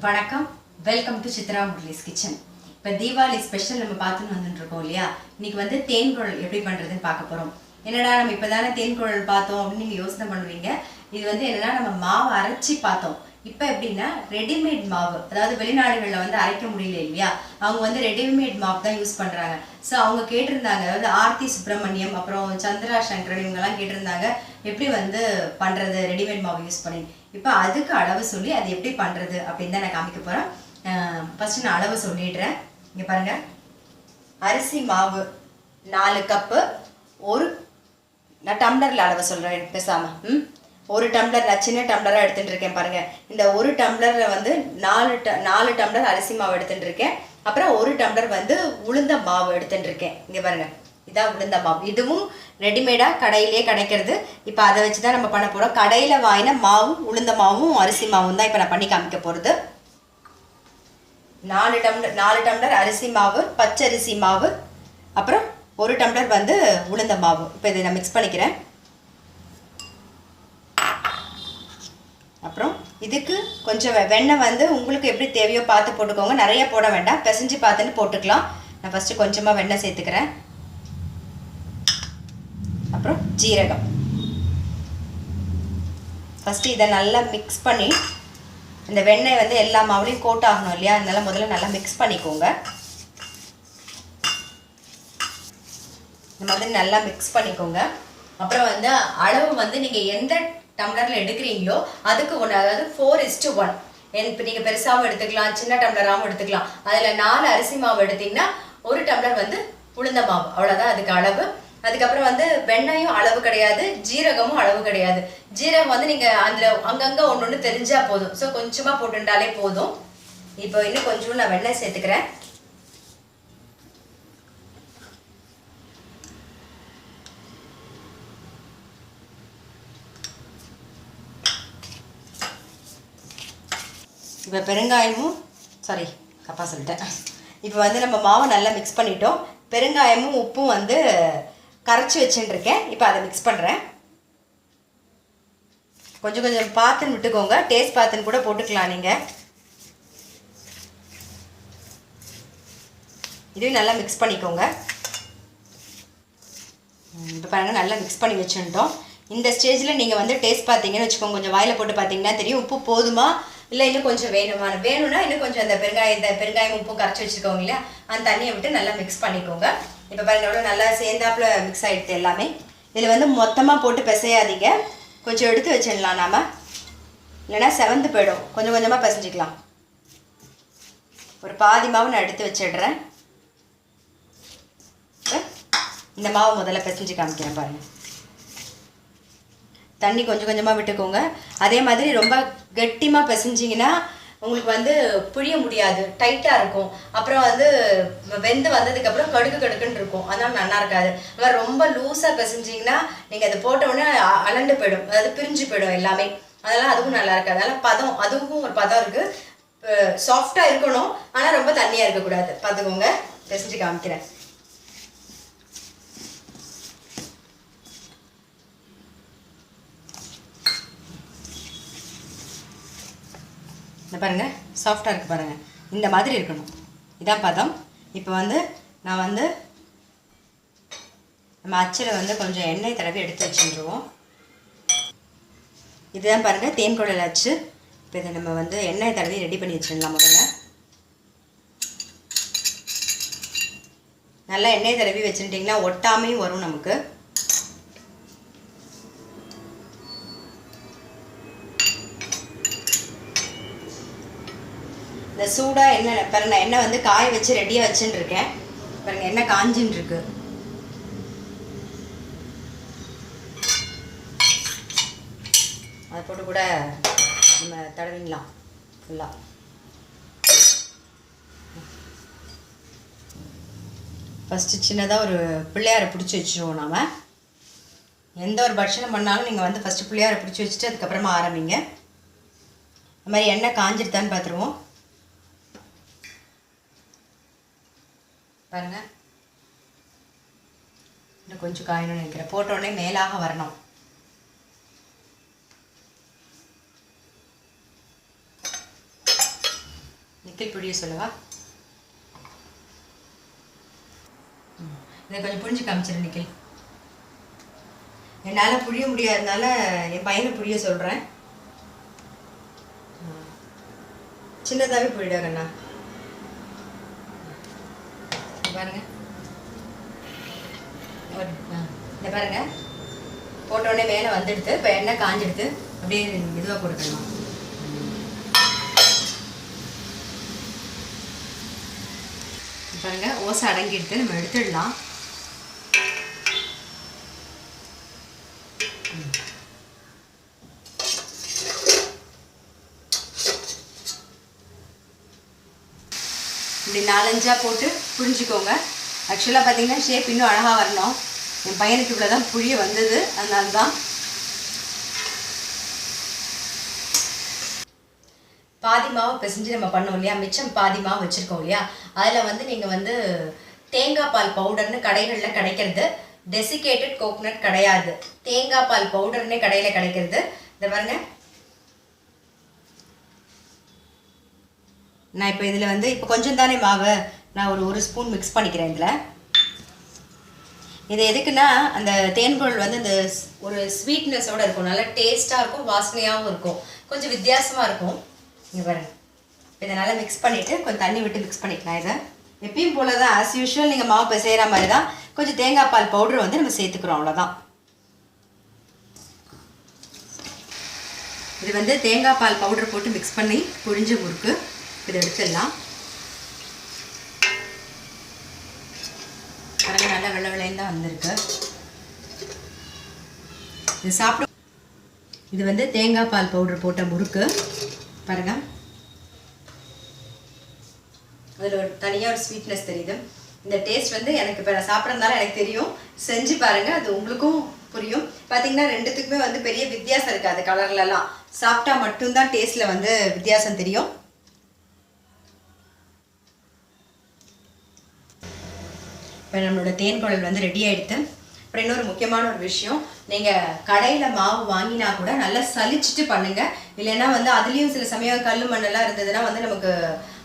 வணக்கம், welcome to Chitra Murali's kitchen. இப்போ Deepavali special நம்ம பார்த்துன்னு வந்துட்டுருக்கோம் இல்லையா? இன்னைக்கு வந்து தேன் குழல் எப்படி பண்ணுறதுன்னு பார்க்க போகிறோம். என்னடா நம்ம இப்போ தானே தேன் குழல் பார்த்தோம் அப்படின்னு நீங்கள் யோசனை பண்ணுவீங்க. இது வந்து என்னென்னா நம்ம மாவு அரைச்சி பார்த்தோம். இப்போ எப்படின்னா ரெடிமேட் மாவு, அதாவது வெளிநாடுகளில் வந்து அரைக்க முடியல இல்லையா, அவங்க வந்து ரெடிமேட் மாவு தான் யூஸ் பண்ணுறாங்க. ஸோ அவங்க கேட்டிருந்தாங்க, அதாவது ஆர்த்தி சுப்பிரமணியம் அப்புறம் சந்திரா சங்கரன் இவங்கெல்லாம் கேட்டிருந்தாங்க எப்படி வந்து பண்ணுறது ரெடிமேட் மாவு யூஸ் பண்ணி. இப்போ அதுக்கு அளவு சொல்லி அது எப்படி பண்ணுறது அப்படின்னு தான் நான் காமிக்க போகிறேன். ஃபஸ்ட்டு நான் அளவு சொல்லிடுறேன். இங்கே பாருங்கள், அரிசி மாவு 4 கப்பு. நான் டம்ளரில் அளவு சொல்கிறேன் பேசாமல். 1 டம்ளர் நான் சின்ன டம்ளராக எடுத்துகிட்டு இருக்கேன் பாருங்கள். இந்த 1 டம்ளரில் வந்து 4 டம்ளர் அரிசி மாவு எடுத்துகிட்டு இருக்கேன். அப்புறம் 1 டம்ளர் வந்து உளுந்த மாவு எடுத்துகிட்டு இருக்கேன். இங்கே பாருங்கள், இதான் உளுந்த மாவு. இதுவும் ரெடிமேடாக கடையிலே கிடைக்கிறது. இப்போ அதை வச்சு தான் நம்ம பண்ண போகிறோம். கடையில் வாங்கின மாவும் உளுந்த மாவும் அரிசி மாவும் தான் இப்போ நான் பண்ணி காமிக்க போகிறது. 4 டம்ளர் அரிசி மாவு, பச்சரிசி மாவு, அப்புறம் 1 டம்ளர் வந்து உளுந்த மாவு. இப்போ இதை நான் மிக்ஸ் பண்ணிக்கிறேன். அப்புறம் இதுக்கு கொஞ்சம் வெண்ணெய் வந்து உங்களுக்கு எப்படி தேவையோ பார்த்து போட்டுக்கோங்க. நிறைய போட வேண்டாம், பிசைஞ்சு பார்த்துன்னு போட்டுக்கலாம். நான் ஃபஸ்ட்டு கொஞ்சமாக வெண்ணெய் சேர்த்துக்கிறேன். அப்புறம் ஜீரகம். ஃபஸ்ட்டு இதை நல்லா மிக்ஸ் பண்ணி, இந்த வெண்ணெய் வந்து எல்லா மாவுலையும் கோட் ஆகணும் இல்லையா, அதனால முதல்ல நல்லா மிக்ஸ் பண்ணிக்கோங்க. இந்த மாதிரி நல்லா மிக்ஸ் பண்ணிக்கோங்க. அப்புறம் வந்து அளவு வந்து நீங்கள் எந்த டம்ளரில் எடுக்கிறீங்களோ அதுக்கு ஒன்று, அதாவது 4:1. இப்போ நீங்கள் பெருசாகவும் எடுத்துக்கலாம், சின்ன டம்ளராகவும் எடுத்துக்கலாம். அதில் 4 அரிசி மாவு எடுத்திங்கன்னா 1 டம்ளர் வந்து உளுந்த மாவு, அவ்வளோதான் அதுக்கு அளவு. அதுக்கப்புறம் வந்து வெண்ணெயும் அளவு கிடையாது, ஜீரகமும் அளவு கிடையாது. ஜீரகம் வந்து நீங்கள் அதில் அங்கங்கே ஒன்று தெரிஞ்சால் போதும். ஸோ கொஞ்சமாக போட்டுட்டாலே போதும். இப்போ இன்னும் கொஞ்சம் நான் வெண்ணெய் சேர்த்துக்கிறேன். இப்போ பெருங்காயமும் தப்பாக சொல்லிட்டேன். இப்போ வந்து நம்ம மாவை நல்லா மிக்ஸ் பண்ணிட்டோம். பெருங்காயமும் உப்பும் வந்து கரைச்சி வச்சுட்டுருக்கேன். இப்போ அதை மிக்ஸ் பண்ணுறேன். கொஞ்சம் கொஞ்சம் பார்த்துன்னு விட்டுக்கோங்க, டேஸ்ட் பார்த்துன்னு கூட போட்டுக்கலாம் நீங்கள். இதையும் நல்லா மிக்ஸ் பண்ணிக்கோங்க. இப்போ பாருங்கள், நல்லா மிக்ஸ் பண்ணி வச்சுட்டோம். இந்த ஸ்டேஜில் நீங்கள் வந்து டேஸ்ட் பார்த்தீங்கன்னு வச்சுக்கோங்க, கொஞ்சம் வாயில் போட்டு பார்த்தீங்கன்னா தெரியும் உப்பு போதுமா இல்லை இன்னும் கொஞ்சம் வேணும்னா இன்னும் கொஞ்சம் அந்த பெருங்காயம் உப்பும் கரைச்சி வச்சுருக்கோங்க இல்லையா, அந்த தண்ணியை விட்டு நல்லா மிக்ஸ் பண்ணிக்கோங்க. இப்போ பாருங்கள், எவ்வளோ நல்லா சேர்ந்தாப்புல மிக்ஸ் ஆகிடுது எல்லாமே. இதில் வந்து மொத்தமாக போட்டு பிசையாதீங்க, கொஞ்சம் எடுத்து வச்சிடலாம் நாம், இல்லைன்னா செவந்து போயிடும். கொஞ்சம் கொஞ்சமாக பிசைஞ்சிக்கலாம். ஒரு பாதி மாவு நான் எடுத்து வச்சிடுறேன். இந்த மாவு முதல்ல பிசைஞ்சு காமிக்கிறேன் பாருங்கள். தண்ணி கொஞ்சம் கொஞ்சமாக விட்டுக்கோங்க. அதே மாதிரி ரொம்ப கெட்டிமாக பிசைஞ்சிங்கன்னா உங்களுக்கு வந்து புழிய முடியாது, டைட்டாக இருக்கும். அப்புறம் வந்து வெந்து வந்ததுக்கப்புறம் கடுக்குன்னு இருக்கும், அதனால் நல்லா இருக்காது. ஆனால் ரொம்ப லூஸாக பிசைஞ்சிங்கன்னா நீங்கள் அதை போட்ட உடனே அலண்டு போயிடும், அதாவது பிரிஞ்சு போயிடும் எல்லாமே. அதனால் அதுவும் நல்லா இருக்காது. அதனால் அதுவும் ஒரு பதம் இருக்குது. சாஃப்டாக இருக்கணும், ஆனால் ரொம்ப தண்ணியாக இருக்கக்கூடாது. பார்த்துக்கோங்க, பிசைஞ்சு காமிக்கிறேன். பாருங்கள், சாஃப்டாக இருக்குது பாருங்கள், இந்த மாதிரி இருக்கணும். இதான் பதம். இப்போ வந்து நான் வந்து நம்ம அச்சில் வந்து கொஞ்சம் எண்ணெய் தடவி எடுத்து வச்சுருவோம். இதுதான் பாருங்கள் தேன் குழல் அச்சு. இப்போ இதை நம்ம வந்து எண்ணெய் தடவி ரெடி பண்ணி வச்சிடலாம். முதல்ல நல்லா எண்ணெய் தடவி வச்சுட்டிங்கன்னா ஒட்டாமையும் வரும் நமக்கு. இந்த சூடாக எண்ணெய் பாருங்கள், எண்ணெய் வந்து காய வச்சு ரெடியாக வச்சுன்னு இருக்கேன். பாருங்கள், எண்ணெய் காஞ்சின்னு இருக்கு. அதை போட்டு கூட நம்ம தடவிடலாம் ஃபுல்லாக. ஃபஸ்ட்டு சின்னதாக ஒரு பிள்ளையாரை பிடிச்சி வச்சுருவோம். நாம் எந்த ஒரு பட்சணம் பண்ணாலும் நீங்கள் வந்து ஃபஸ்ட்டு பிள்ளையாரை பிடிச்சி வச்சுட்டு அதுக்கப்புறமா ஆரம்பிங்க. இந்த மாதிரி எண்ணெய் காஞ்சிருத்தான்னு பார்த்துருவோம். பாருங்கள், இன்னும் கொஞ்சம் காயணும்னு நினைக்கிறேன். போட்டோடனே மேலாக வரணும். நிக்கல் புழிய சொல்லவா? இதை கொஞ்சம் புழிஞ்சு காமிச்சிரு நிக்கல். என்னால் புழிய முடியாதனால என் பையனை புழிய சொல்கிறேன். சின்னதாகவே புழிடா கண்ணா. பாருங்க, இந்த பாருங்க, போட்டோடனே மேலே வந்துடுது. இப்போ எண்ணெய் காஞ்சிடுது. அப்படியே மெதுவாக போட்டுக்கணும். பாருங்க, ஓசை அடங்கிடுது. நம்ம எடுத்துடலாம். இப்படி 4-5 போட்டு புழிஞ்சிக்கோங்க. ஆக்சுவலாக பார்த்தீங்கன்னா ஷேப் இன்னும் அழகாக வரணும். என் பையனுக்கு இவ்வளோ தான் புழிய வந்தது, அதனால தான். பாதி மாவு பிசைஞ்சு நம்ம பண்ணோம் இல்லையா, மிச்சம் பாதி மாவு வச்சுருக்கோம் இல்லையா, அதில் வந்து நீங்கள் வந்து தேங்காய் பால் பவுடர்னு கடைகளில் கிடைக்கிறது. டெசிகேட்டட் கோகோனட் கிடையாது, தேங்காய் பால் பவுடர்னே கடையில் கிடைக்கிறது. இதை பாருங்க, நான் இப்போ இதில் வந்து இப்போ கொஞ்சம் தானே மாவு, நான் ஒரு ஸ்பூன் மிக்ஸ் பண்ணிக்கிறேன் இதில். இது எதுக்குன்னா அந்த தேன்குழல் வந்து இந்த ஒரு ஸ்வீட்னஸோடு இருக்கும், நல்லா டேஸ்ட்டாக இருக்கும், வாசனையாகவும் இருக்கும், கொஞ்சம் வித்தியாசமாக இருக்கும். இங்கே பாருங்க, இதை நல்லா மிக்ஸ் பண்ணிவிட்டு கொஞ்சம் தண்ணி விட்டு மிக்ஸ் பண்ணிக்கலாம். இதை எப்பயும் போல தான் ஆஸ் யூஷுவல் நீங்கள் மாவு இப்போ செய்கிற மாதிரி தான். கொஞ்சம் தேங்காய் பால் பவுடர் வந்து நம்ம சேர்த்துக்கிறோம், அவ்வளோதான். இது வந்து தேங்காய் பால் பவுடர் போட்டு மிக்ஸ் பண்ணி புழிஞ்ச முறுக்கு. இதை எடுத்துடலாம். பாருங்க, நல்லா வெள்ளை வெள்ளைன்னு தான் வந்திருக்கு. இது சாப்பிடும். இது வந்து தேங்காய் பால் பவுடர் போட்ட முறுக்கு. பாருங்க, அதில் ஒரு தனியாக ஒரு ஸ்வீட்னஸ் தெரியுது. இந்த டேஸ்ட் வந்து எனக்கு இப்போ நான் சாப்பிட்றதுனால எனக்கு தெரியும். செஞ்சு பாருங்கள், அது உங்களுக்கும் புரியும். பார்த்தீங்கன்னா ரெண்டுத்துக்குமே வந்து பெரிய வித்தியாசம் இருக்காது. கலர்லலாம் சாப்பிட்டா மட்டும்தான் டேஸ்ட்டில் வந்து வித்தியாசம் தெரியும். இப்போ நம்மளோட தேன்குழல் வந்து ரெடி ஆகிடுது. அப்புறம் இன்னொரு முக்கியமான ஒரு விஷயம், நீங்கள் கடையில் மாவு வாங்கினா கூட நல்லா சலிச்சுட்டு பண்ணுங்கள். இல்லைன்னா வந்து அதுலேயும் சில சமயம் கல் மண்ணெல்லாம் இருந்ததுன்னா வந்து நமக்கு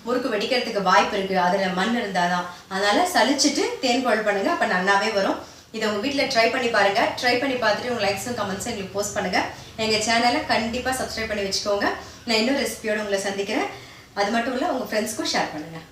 முறுக்கு வெடிக்கிறதுக்கு வாய்ப்பு இருக்குது, அதில் மண் இருந்தால் தான். அதனால் சலிச்சுட்டு தேன்குழல் பண்ணுங்கள், அப்போ நல்லாவே வரும். இதை உங்கள் வீட்டில் ட்ரை பண்ணி பாருங்கள். ட்ரை பண்ணி பார்த்துட்டு உங்கள் லைக்ஸும் கமெண்ட்ஸும் எங்களுக்கு போஸ்ட் பண்ணுங்கள். எங்கள் சேனலை கண்டிப்பாக சப்ஸ்கிரைப் பண்ணி வச்சுக்கோங்க. நான் இன்னொரு ரெசிபியோடு உங்களை சந்திக்கிறேன். அது மட்டும் இல்லை, உங்கள் ஃப்ரெண்ட்ஸ்க்கும் ஷேர் பண்ணுங்கள்.